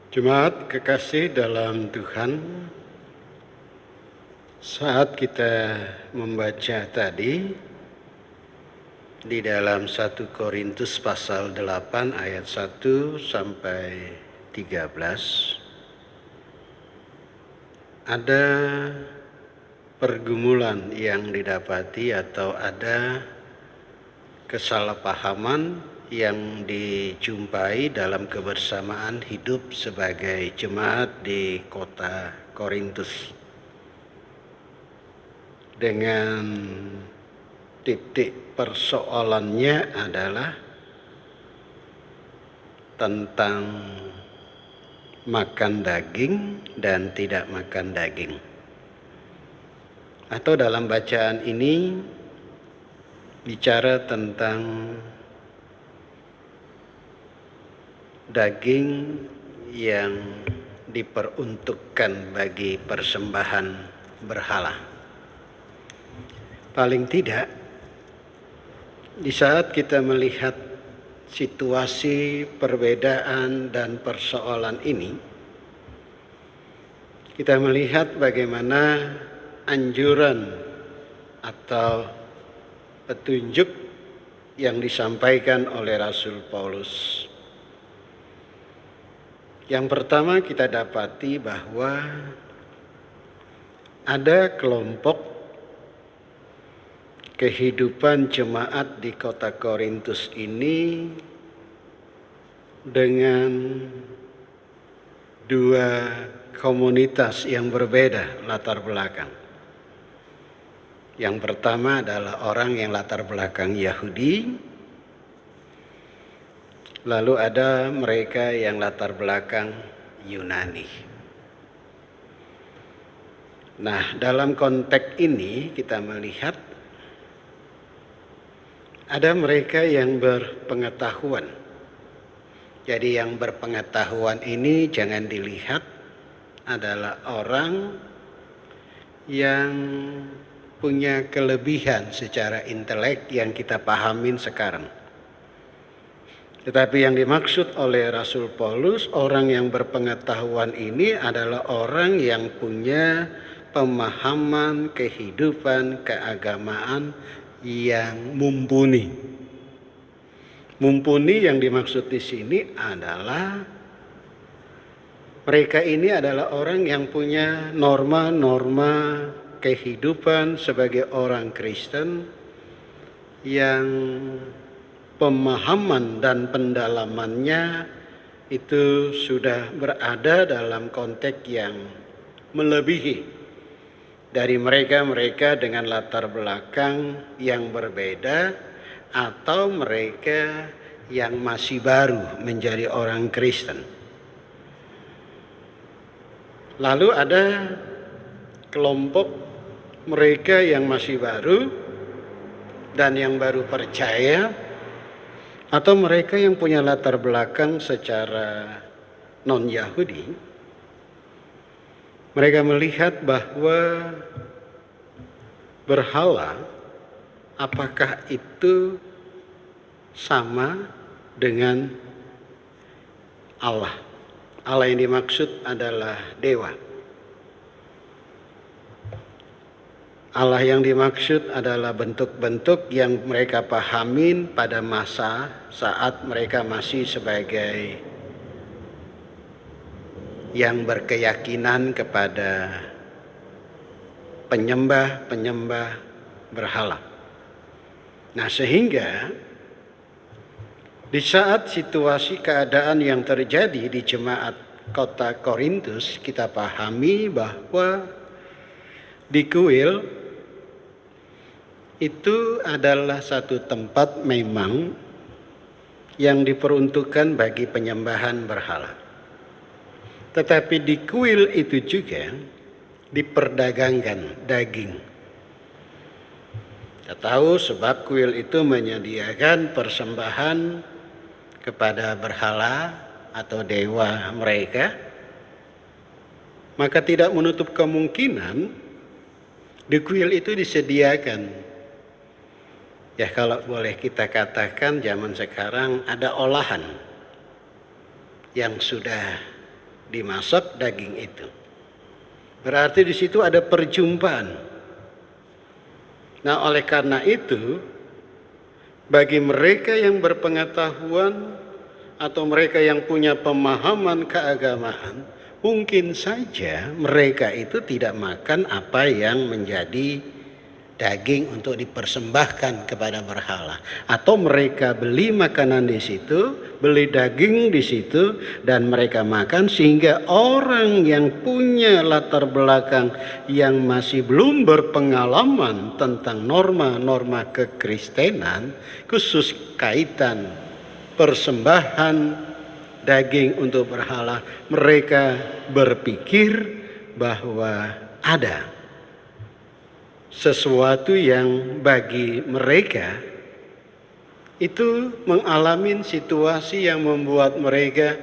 Jemaat kekasih dalam Tuhan, saat kita membaca tadi di dalam 1 Korintus pasal 8 ayat 1 sampai 13, ada pergumulan yang didapati atau ada kesalahpahaman yang dijumpai dalam kebersamaan hidup sebagai jemaat di kota Korintus. Dengan titik persoalannya adalah tentang makan daging dan tidak makan daging. Atau dalam bacaan ini bicara tentang daging yang diperuntukkan bagi persembahan berhala. Paling tidak, di saat kita melihat situasi perbedaan dan persoalan ini, kita melihat bagaimana anjuran atau petunjuk yang disampaikan oleh Rasul Paulus. Yang pertama kita dapati bahwa ada kelompok kehidupan jemaat di kota Korintus ini dengan dua komunitas yang berbeda latar belakang. Yang pertama adalah orang yang latar belakang Yahudi, lalu ada mereka yang latar belakang Yunani. Nah, dalam konteks ini kita melihat ada mereka yang berpengetahuan. Jadi yang berpengetahuan ini jangan dilihat adalah orang yang punya kelebihan secara intelek yang kita pahamin sekarang. Tetapi yang dimaksud oleh Rasul Paulus, orang yang berpengetahuan ini adalah orang yang punya pemahaman kehidupan keagamaan yang mumpuni. Mumpuni yang dimaksud di sini adalah mereka ini adalah orang yang punya norma-norma kehidupan sebagai orang Kristen yang pemahaman dan pendalamannya itu sudah berada dalam konteks yang melebihi dari mereka-mereka dengan latar belakang yang berbeda atau mereka yang masih baru menjadi orang Kristen. Lalu ada kelompok mereka yang masih baru dan yang baru percaya, atau mereka yang punya latar belakang secara non-Yahudi. Mereka melihat bahwa berhala, apakah itu sama dengan Allah? Allah yang dimaksud adalah dewa. Allah yang dimaksud adalah bentuk-bentuk yang mereka pahamin pada masa saat mereka masih sebagai yang berkeyakinan kepada penyembah-penyembah berhala. Nah, sehingga di saat situasi keadaan yang terjadi di jemaat kota Korintus, kita pahami bahwa di kuil itu adalah satu tempat memang yang diperuntukkan bagi penyembahan berhala. Tetapi di kuil itu juga diperdagangkan daging. Kita tahu sebab kuil itu menyediakan persembahan kepada berhala atau dewa mereka, maka tidak menutup kemungkinan di kuil itu disediakan, ya kalau boleh kita katakan zaman sekarang ada olahan yang sudah dimasak daging itu. Berarti di situ ada perjumpaan. Nah, oleh karena itu, bagi mereka yang berpengetahuan atau mereka yang punya pemahaman keagamaan, mungkin saja mereka itu tidak makan apa yang menjadi daging untuk dipersembahkan kepada berhala, atau mereka beli makanan di situ, beli daging di situ, dan mereka makan, sehingga orang yang punya latar belakang yang masih belum berpengalaman tentang norma-norma kekristenan, khusus kaitan persembahan daging untuk berhala, mereka berpikir bahwa ada sesuatu yang bagi mereka itu mengalami situasi yang membuat mereka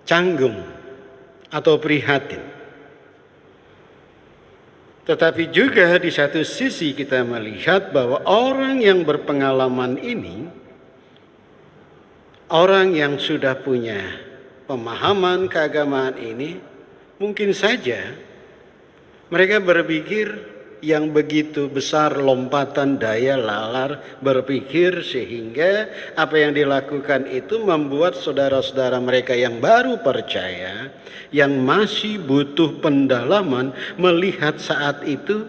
canggung atau prihatin. Tetapi juga di satu sisi kita melihat bahwa orang yang berpengalaman ini, orang yang sudah punya pemahaman keagamaan ini, mungkin saja mereka berpikir yang begitu besar lompatan daya nalar berpikir, sehingga apa yang dilakukan itu membuat saudara-saudara mereka yang baru percaya, yang masih butuh pendalaman, melihat saat itu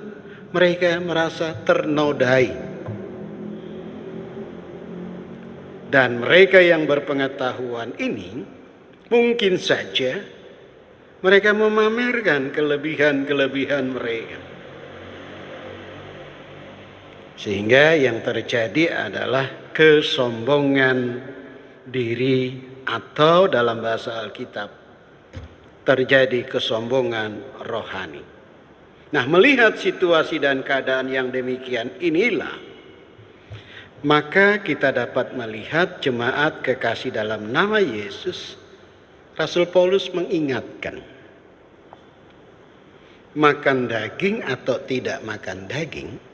mereka merasa ternodai. Dan mereka yang berpengetahuan ini mungkin saja mereka memamerkan kelebihan-kelebihan mereka. Sehingga yang terjadi adalah kesombongan diri, atau dalam bahasa Alkitab terjadi kesombongan rohani. Nah, melihat situasi dan keadaan yang demikian inilah, maka kita dapat melihat jemaat kekasih dalam nama Yesus, Rasul Paulus mengingatkan, makan daging atau tidak makan daging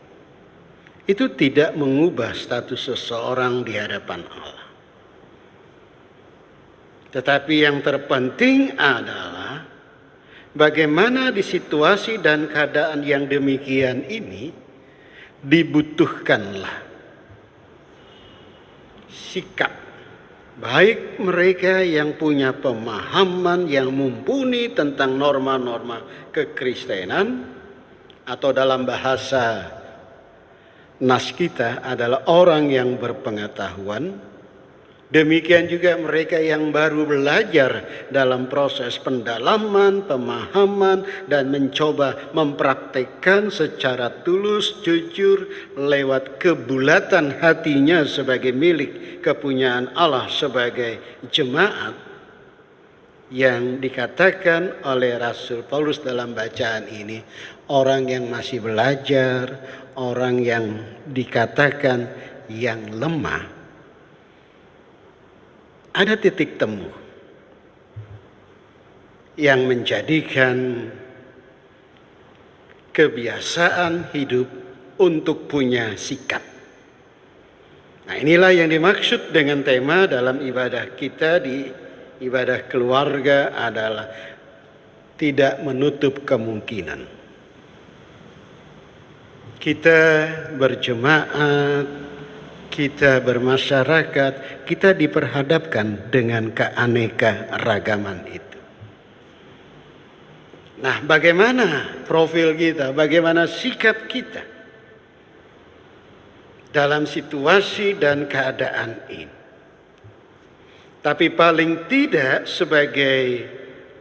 itu tidak mengubah status seseorang di hadapan Allah. Tetapi yang terpenting adalah bagaimana di situasi dan keadaan yang demikian ini dibutuhkanlah sikap baik mereka yang punya pemahaman yang mumpuni tentang norma-norma kekristenan, atau dalam bahasa nas kita adalah orang yang berpengetahuan. Demikian juga mereka yang baru belajar dalam proses pendalaman, pemahaman, dan mencoba mempraktekkan secara tulus, jujur, lewat kebulatan hatinya sebagai milik kepunyaan Allah sebagai jemaat, yang dikatakan oleh Rasul Paulus dalam bacaan ini, orang yang masih belajar, orang yang dikatakan yang lemah, ada titik temu yang menjadikan kebiasaan hidup untuk punya sikap. Nah, inilah yang dimaksud dengan tema dalam ibadah kita di ibadah keluarga adalah tidak menutup kemungkinan. Kita berjemaat, kita bermasyarakat, kita diperhadapkan dengan keanekaragaman itu. Nah, bagaimana profil kita, bagaimana sikap kita dalam situasi dan keadaan ini? Tapi paling tidak sebagai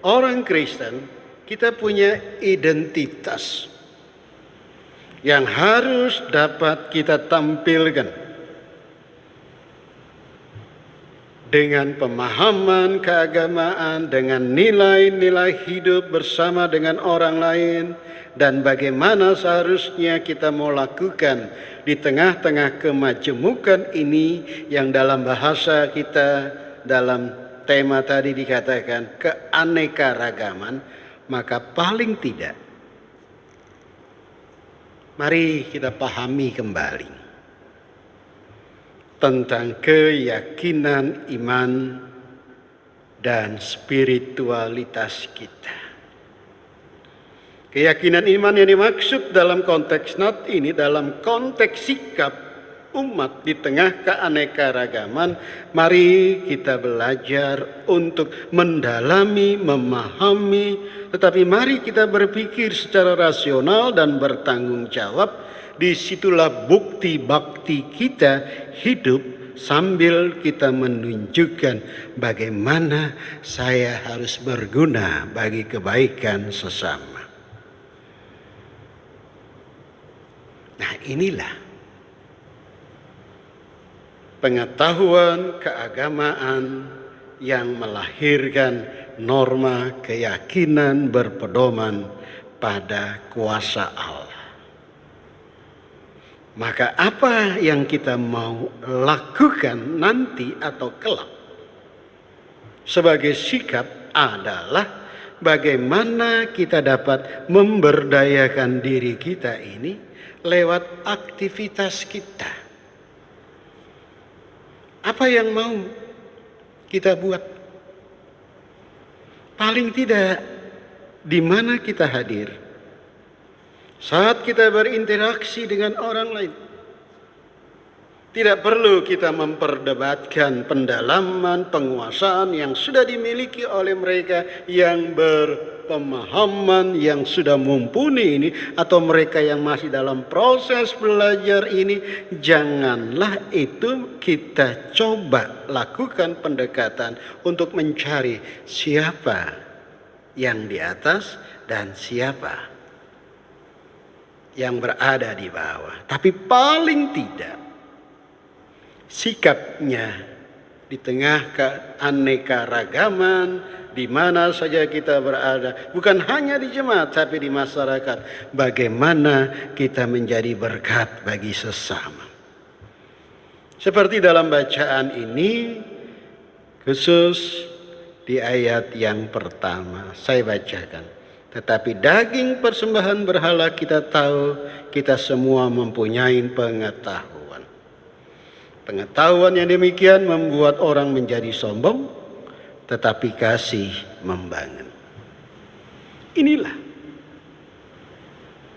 orang Kristen, kita punya identitas yang harus dapat kita tampilkan dengan pemahaman keagamaan, dengan nilai-nilai hidup bersama dengan orang lain, dan bagaimana seharusnya kita mau lakukan di tengah-tengah kemajemukan ini yang dalam bahasa kita dalam tema tadi dikatakan keanekaragaman. Maka paling tidak mari kita pahami kembali tentang keyakinan iman dan spiritualitas kita. Keyakinan iman yang dimaksud dalam konteks nat ini, dalam konteks sikap umat di tengah keanekaragaman, mari kita belajar untuk mendalami, memahami, tetapi mari kita berpikir secara rasional dan bertanggung jawab. Disitulah bukti bakti kita hidup sambil kita menunjukkan bagaimana saya harus berguna bagi kebaikan sesama. Nah, inilah pengetahuan keagamaan yang melahirkan norma keyakinan berpedoman pada kuasa Allah. Maka apa yang kita mau lakukan nanti atau kelak sebagai sikap adalah bagaimana kita dapat memberdayakan diri kita ini lewat aktivitas kita. Apa yang mau kita buat? Paling tidak di mana kita hadir. Saat kita berinteraksi dengan orang lain, tidak perlu kita memperdebatkan pendalaman, penguasaan yang sudah dimiliki oleh mereka yang berpemahaman, yang sudah mumpuni ini, atau mereka yang masih dalam proses belajar ini. Janganlah itu kita coba lakukan pendekatan untuk mencari siapa yang di atas dan siapa yang berada di bawah. Tapi paling tidak sikapnya di tengah keanekaragaman di mana saja kita berada, bukan hanya di jemaat tapi di masyarakat, bagaimana kita menjadi berkat bagi sesama. Seperti dalam bacaan ini, khusus di ayat yang pertama saya bacakan. Tetapi daging persembahan berhala kita tahu kita semua mempunyai pengetahuan. Pengetahuan yang demikian membuat orang menjadi sombong, tetapi kasih membangun. Inilah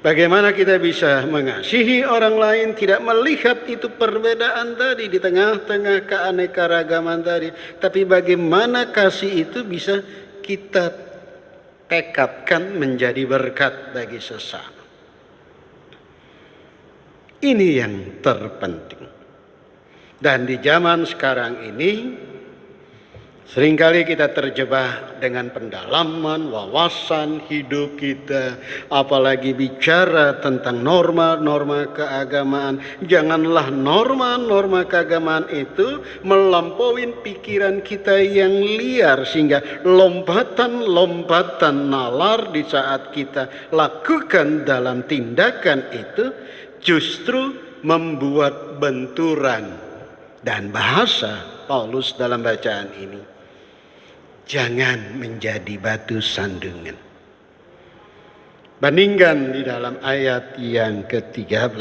bagaimana kita bisa mengasihi orang lain, tidak melihat itu perbedaan tadi di tengah-tengah keanekaragaman tadi, tapi bagaimana kasih itu bisa kita tekadkan menjadi berkat bagi sesama. Ini yang terpenting. Dan di zaman sekarang ini seringkali kita terjebak dengan pendalaman wawasan hidup kita, apalagi bicara tentang norma-norma keagamaan. Janganlah norma-norma keagamaan itu melampaui pikiran kita yang liar, sehingga lompatan-lompatan nalar di saat kita lakukan dalam tindakan itu justru membuat benturan. Dan bahasa Paulus dalam bacaan ini, jangan menjadi batu sandungan. Bandingkan di dalam ayat yang ke-13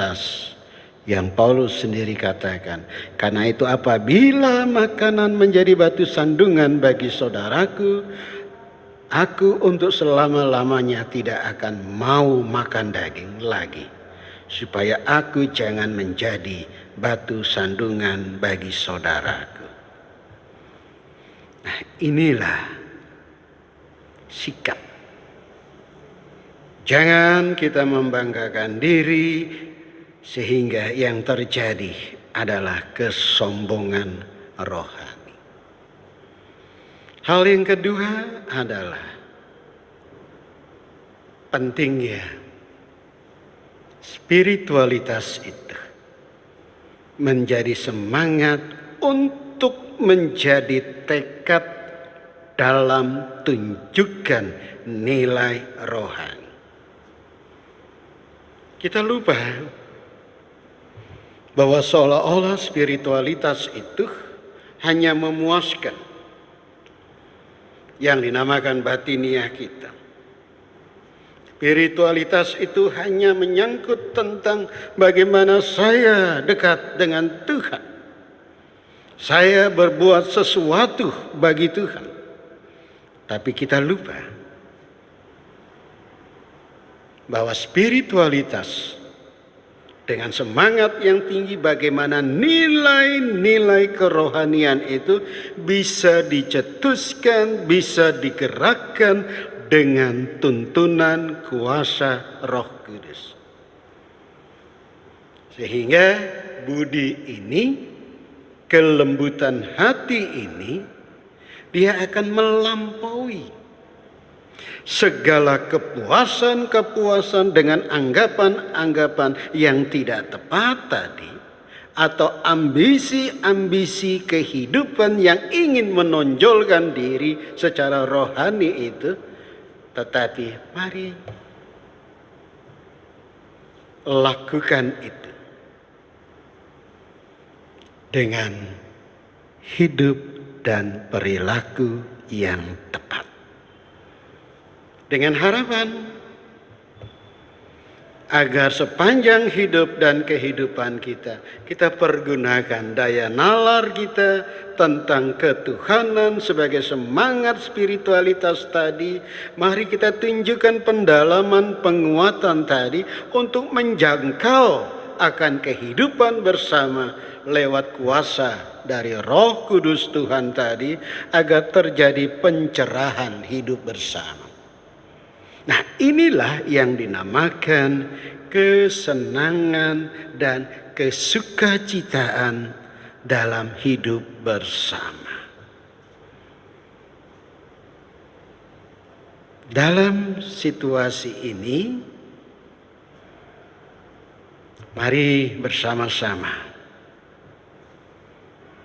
yang Paulus sendiri katakan, karena itu apabila makanan menjadi batu sandungan bagi saudaraku, aku untuk selama-lamanya tidak akan mau makan daging lagi, supaya aku jangan menjadi batu sandungan bagi saudaraku. Nah, inilah sikap. Jangan kita membanggakan diri sehingga yang terjadi adalah kesombongan rohani. Hal yang kedua adalah pentingnya spiritualitas itu menjadi semangat untuk menjadi tekad dalam tunjukkan nilai rohani. Kita lupa bahwa seolah-olah spiritualitas itu hanya memuaskan yang dinamakan batiniah kita. Spiritualitas itu hanya menyangkut tentang bagaimana saya dekat dengan Tuhan. Saya berbuat sesuatu bagi Tuhan. Tapi kita lupa bahwa spiritualitas dengan semangat yang tinggi, bagaimana nilai-nilai kerohanian itu bisa dicetuskan, bisa digerakkan dengan tuntunan kuasa Roh Kudus. Sehingga budi ini, kelembutan hati ini, dia akan melampaui segala kepuasan-kepuasan dengan anggapan-anggapan yang tidak tepat tadi, atau ambisi-ambisi kehidupan yang ingin menonjolkan diri secara rohani itu. Tetapi mari lakukan itu dengan hidup dan perilaku yang tepat, dengan harapan agar sepanjang hidup dan kehidupan kita pergunakan daya nalar kita tentang ketuhanan sebagai semangat spiritualitas tadi. Mari kita tunjukkan pendalaman penguatan tadi untuk menjangkau akan kehidupan bersama lewat kuasa dari Roh Kudus Tuhan tadi, agar terjadi pencerahan hidup bersama. Nah, inilah yang dinamakan kesenangan dan kesukacitaan dalam hidup bersama. Dalam situasi ini, mari bersama-sama.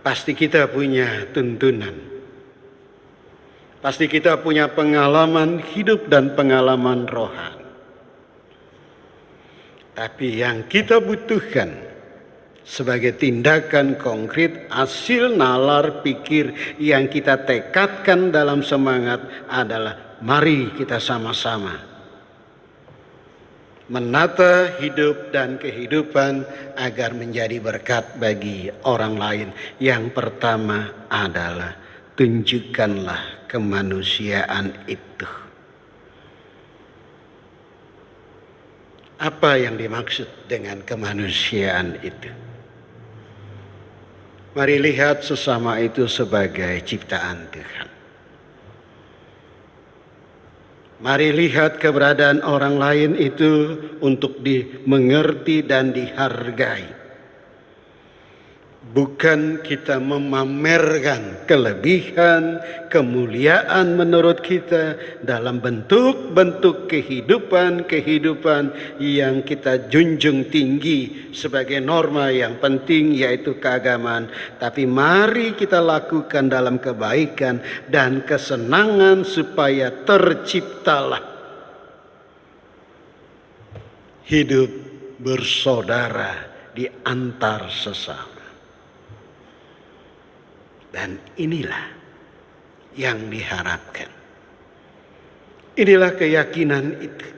Pasti kita punya tuntunan. Pasti kita punya pengalaman hidup dan pengalaman rohani. Tapi yang kita butuhkan sebagai tindakan konkret hasil nalar pikir yang kita tekadkan dalam semangat adalah mari kita sama-sama menata hidup dan kehidupan agar menjadi berkat bagi orang lain. Yang pertama adalah tunjukkanlah kemanusiaan itu. Apa yang dimaksud dengan kemanusiaan itu? Mari lihat sesama itu sebagai ciptaan Tuhan. Mari lihat keberadaan orang lain itu untuk dimengerti dan dihargai. Bukan kita memamerkan kelebihan, kemuliaan menurut kita dalam bentuk-bentuk kehidupan yang kita junjung tinggi sebagai norma yang penting, yaitu keagamaan. Tapi mari kita lakukan dalam kebaikan dan kesenangan supaya terciptalah hidup bersaudara di antar sesama. Dan inilah yang diharapkan. Inilah keyakinan itu.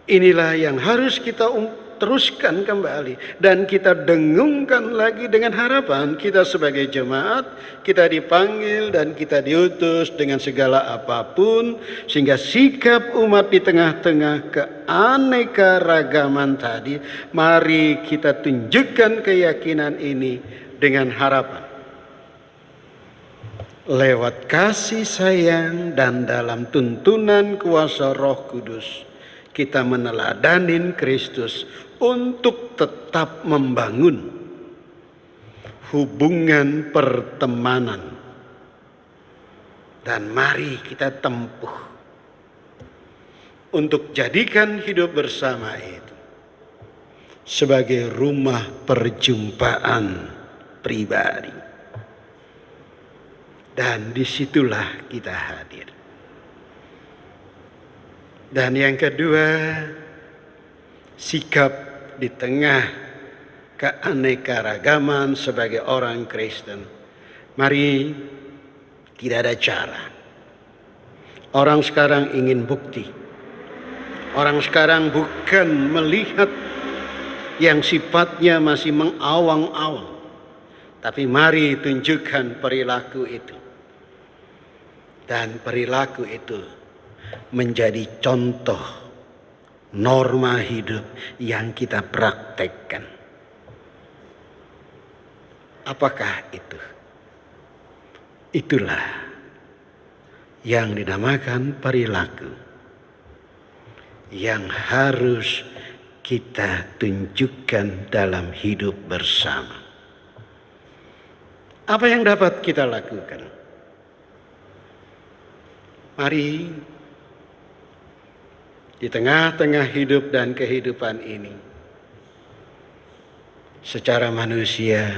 Inilah yang harus kita teruskan kembali. Dan kita dengungkan lagi dengan harapan kita sebagai jemaat. Kita dipanggil dan kita diutus dengan segala apapun. Sehingga sikap umat di tengah-tengah keanekaragaman tadi. Mari kita tunjukkan keyakinan ini dengan harapan lewat kasih sayang dan dalam tuntunan kuasa Roh Kudus kita meneladanin Kristus untuk tetap membangun hubungan pertemanan. Dan mari kita tempuh untuk jadikan hidup bersama itu sebagai rumah perjumpaan pribadi. Dan disitulah kita hadir. Dan yang kedua, sikap di tengah keanekaragaman sebagai orang Kristen. Mari tidak ada cara. Orang sekarang ingin bukti. Orang sekarang bukan melihat yang sifatnya masih mengawang-awang. Tapi mari tunjukkan perilaku itu. Dan perilaku itu menjadi contoh norma hidup yang kita praktekkan. Apakah itu? Itulah yang dinamakan perilaku yang harus kita tunjukkan dalam hidup bersama. Apa yang dapat kita lakukan? Mari di tengah-tengah hidup dan kehidupan ini, secara manusia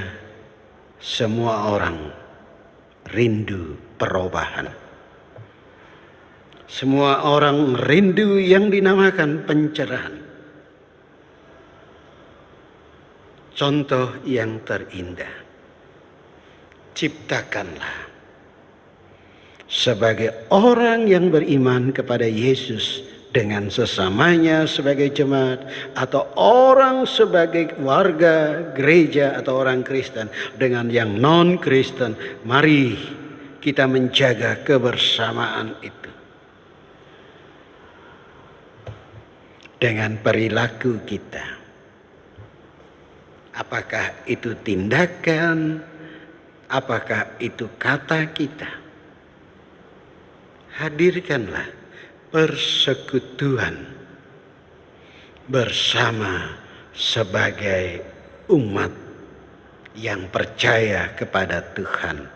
semua orang rindu perubahan. Semua orang rindu yang dinamakan pencerahan. Contoh yang terindah, ciptakanlah sebagai orang yang beriman kepada Yesus dengan sesamanya sebagai jemaat, atau orang sebagai warga gereja atau orang Kristen dengan yang non-Kristen, mari kita menjaga kebersamaan itu dengan perilaku kita. Apakah itu tindakan, apakah itu kata kita? Hadirkanlah persekutuan bersama sebagai umat yang percaya kepada Tuhan.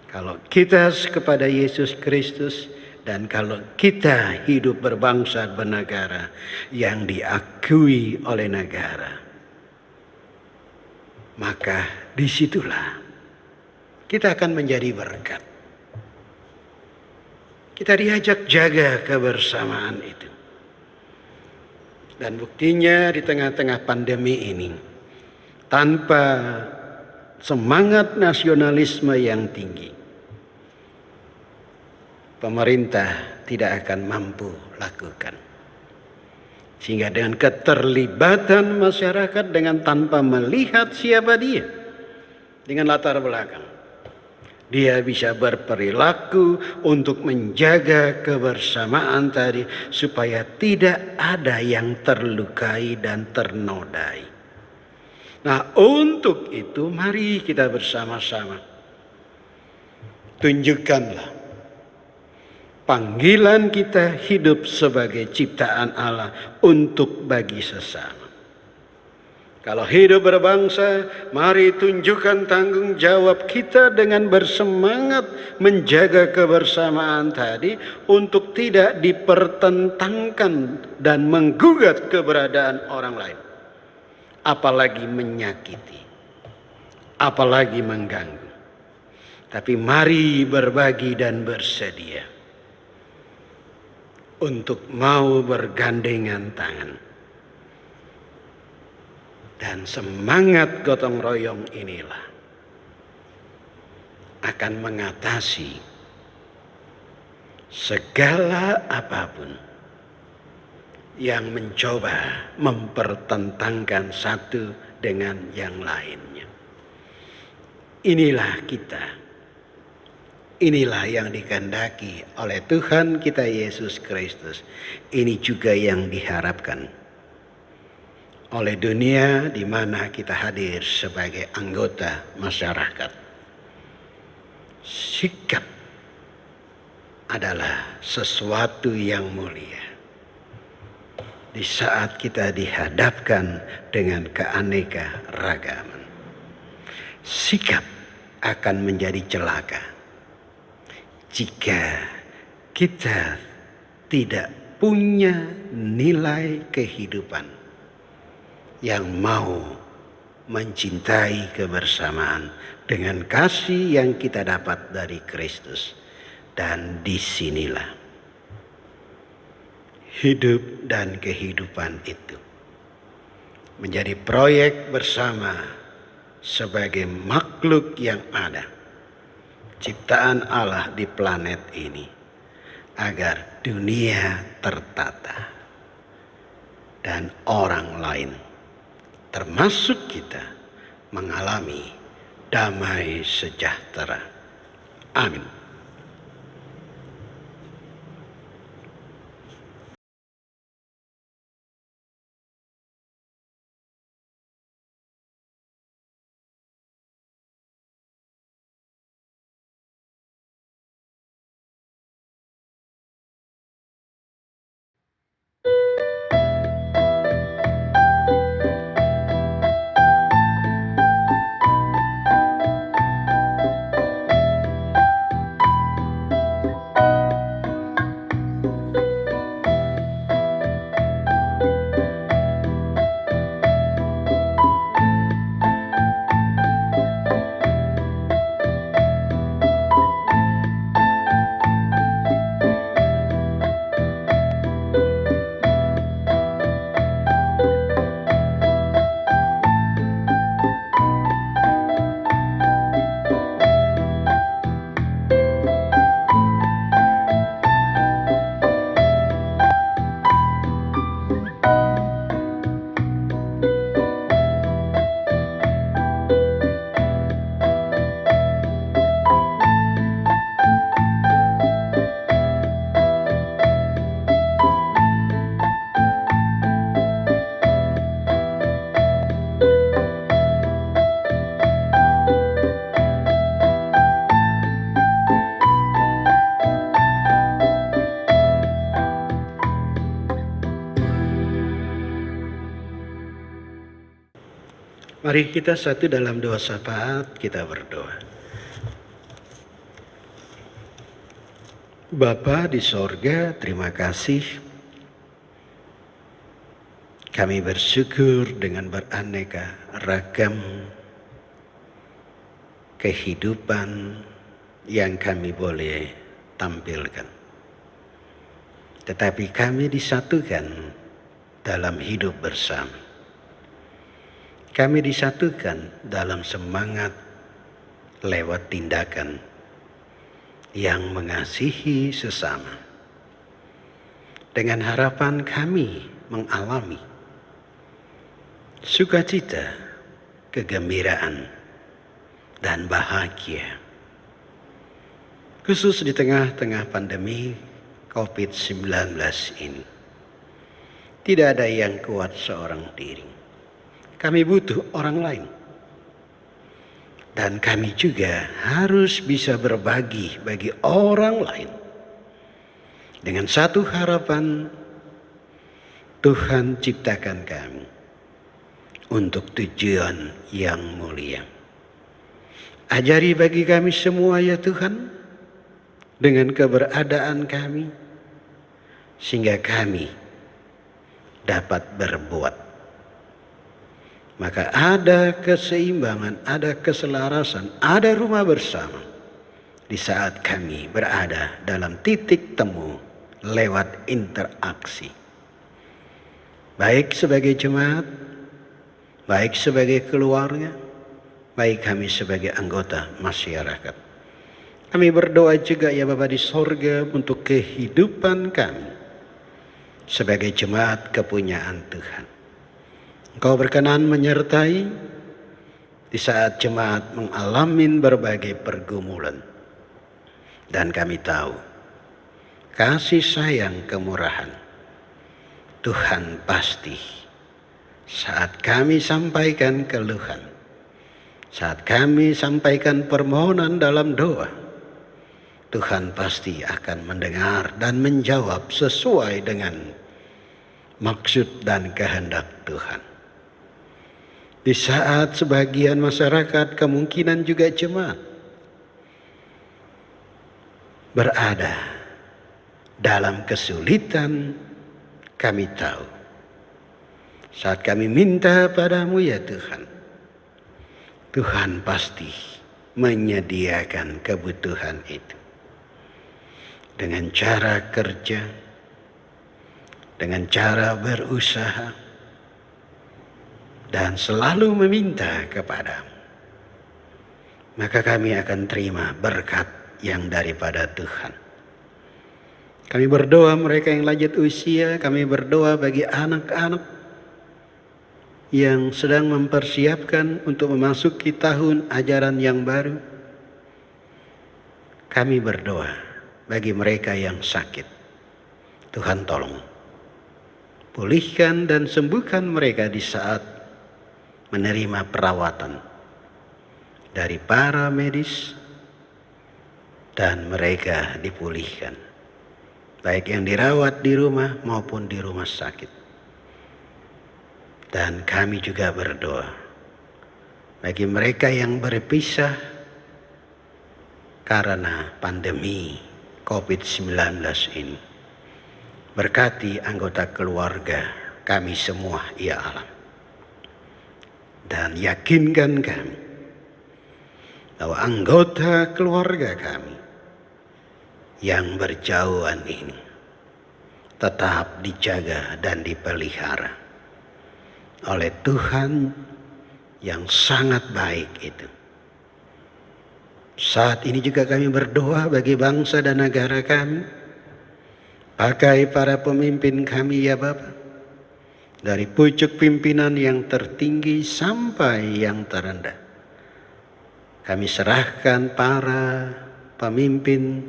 Kalau kita kepada Yesus Kristus, dan kalau kita hidup berbangsa bernegara yang diakui oleh negara, maka disitulah kita akan menjadi berkat. Kita diajak jaga kebersamaan itu. Dan buktinya di tengah-tengah pandemi ini, tanpa semangat nasionalisme yang tinggi, pemerintah tidak akan mampu lakukan. Sehingga dengan keterlibatan masyarakat dengan tanpa melihat siapa dia, dengan latar belakang, dia bisa berperilaku untuk menjaga kebersamaan tadi supaya tidak ada yang terlukai dan ternodai. Nah, untuk itu mari kita bersama-sama tunjukkanlah panggilan kita hidup sebagai ciptaan Allah untuk bagi sesama. Kalau hidup berbangsa, mari tunjukkan tanggung jawab kita dengan bersemangat menjaga kebersamaan tadi untuk tidak dipertentangkan dan menggugat keberadaan orang lain. Apalagi menyakiti, apalagi mengganggu. Tapi mari berbagi dan bersedia untuk mau bergandengan tangan. Dan semangat gotong royong inilah akan mengatasi segala apapun yang mencoba mempertentangkan satu dengan yang lainnya. Inilah kita. Inilah yang dikehendaki oleh Tuhan kita Yesus Kristus. Ini juga yang diharapkan oleh dunia di mana kita hadir sebagai anggota masyarakat. Sikap adalah sesuatu yang mulia. Di saat kita dihadapkan dengan keanekaragaman, sikap akan menjadi celaka jika kita tidak punya nilai kehidupan yang mau mencintai kebersamaan dengan kasih yang kita dapat dari Kristus. Dan disinilah hidup dan kehidupan itu menjadi proyek bersama sebagai makhluk yang ada, ciptaan Allah di planet ini, agar dunia tertata dan orang lain termasuk kita mengalami damai sejahtera. Amin. Mari kita satu dalam doa syafaat, kita berdoa. Bapa di sorga, terima kasih. Kami bersyukur dengan beraneka ragam kehidupan yang kami boleh tampilkan. Tetapi kami disatukan dalam hidup bersama. Kami disatukan dalam semangat lewat tindakan yang mengasihi sesama. Dengan harapan kami mengalami sukacita, kegembiraan, dan bahagia. Khusus di tengah-tengah pandemi COVID-19 ini. Tidak ada yang kuat seorang diri. Kami butuh orang lain. Dan kami juga harus bisa berbagi bagi orang lain. Dengan satu harapan, Tuhan ciptakan kami untuk tujuan yang mulia. Ajari bagi kami semua ya Tuhan, dengan keberadaan kami, sehingga kami dapat berbuat. Maka ada keseimbangan, ada keselarasan, ada rumah bersama di saat kami berada dalam titik temu lewat interaksi. Baik sebagai jemaat, baik sebagai keluarga, baik kami sebagai anggota masyarakat. Kami berdoa juga ya Bapa di sorga untuk kehidupan kami sebagai jemaat kepunyaan Tuhan. Engkau berkenan menyertai di saat jemaat mengalami berbagai pergumulan. Dan kami tahu kasih sayang kemurahan Tuhan pasti saat kami sampaikan keluhan, saat kami sampaikan permohonan dalam doa, Tuhan pasti akan mendengar dan menjawab sesuai dengan maksud dan kehendak Tuhan. Di saat sebagian masyarakat, kemungkinan juga jemaat berada dalam kesulitan, kami tahu saat kami minta padamu ya Tuhan, Tuhan pasti menyediakan kebutuhan itu. Dengan cara kerja, dengan cara berusaha, dan selalu meminta kepadamu. Maka kami akan terima berkat yang daripada Tuhan. Kami berdoa mereka yang lanjut usia, kami berdoa bagi anak-anak yang sedang mempersiapkan untuk memasuki tahun ajaran yang baru. Kami berdoa bagi mereka yang sakit. Tuhan tolong pulihkan dan sembuhkan mereka di saat menerima perawatan dari para medis dan mereka dipulihkan. Baik yang dirawat di rumah maupun di rumah sakit. Dan kami juga berdoa bagi mereka yang berpisah karena pandemi COVID-19 ini. Berkati anggota keluarga kami semua ya Allah. Dan yakinkan kami bahwa anggota keluarga kami yang berjauhan ini tetap dijaga dan dipelihara oleh Tuhan yang sangat baik itu. Saat ini juga kami berdoa bagi bangsa dan negara kami. Pakai para pemimpin kami ya Bapa. Dari pucuk pimpinan yang tertinggi sampai yang terendah. Kami serahkan para pemimpin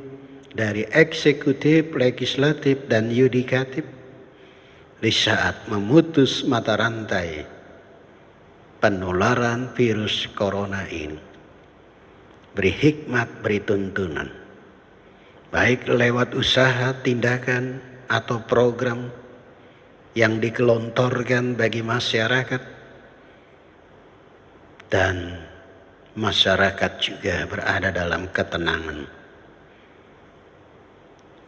dari eksekutif, legislatif, dan yudikatif di saat memutus mata rantai penularan virus corona ini. Beri hikmat, beri tuntunan. Baik lewat usaha, tindakan, atau program yang digelontorkan bagi masyarakat dan masyarakat juga berada dalam ketenangan.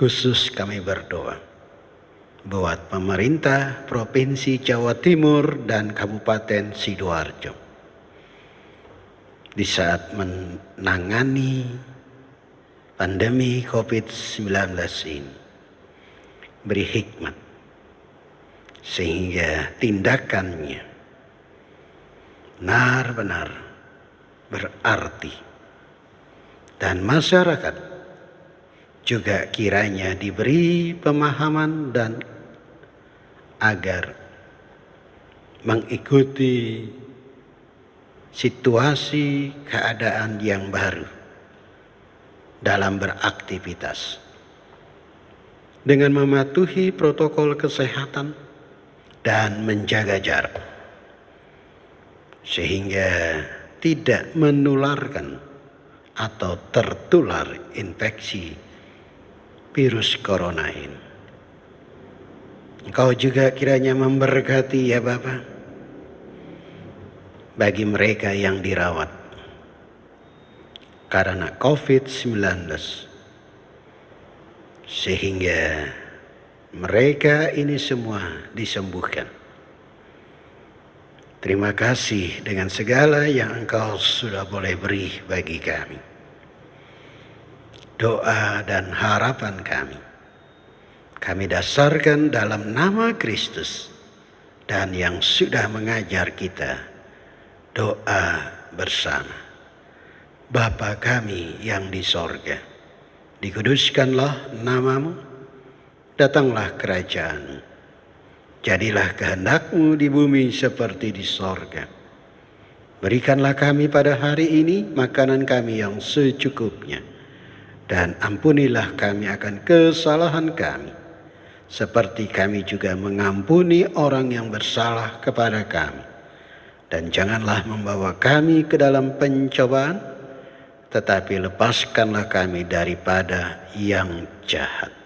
Khusus kami berdoa buat pemerintah Provinsi Jawa Timur dan Kabupaten Sidoarjo di saat menangani pandemi COVID-19 ini. Beri hikmat sehingga tindakannya benar-benar berarti, dan masyarakat juga kiranya diberi pemahaman dan agar mengikuti situasi keadaan yang baru dalam beraktivitas dengan mematuhi protokol kesehatan dan menjaga jarak sehingga tidak menularkan atau tertular infeksi virus corona ini. Engkau juga kiranya memberkati ya Bapa bagi mereka yang dirawat karena COVID-19 sehingga mereka ini semua disembuhkan. Terima kasih dengan segala yang Engkau sudah boleh beri bagi kami. Doa dan harapan kami dasarkan dalam nama Kristus dan yang sudah mengajar kita doa bersama. Bapa kami yang di sorga, dikuduskanlah namamu, datanglah kerajaan-Mu, jadilah kehendak-Mu di bumi seperti di sorga. Berikanlah kami pada hari ini makanan kami yang secukupnya, dan ampunilah kami akan kesalahan kami, seperti kami juga mengampuni orang yang bersalah kepada kami. Dan janganlah membawa kami ke dalam pencobaan, tetapi lepaskanlah kami daripada yang jahat.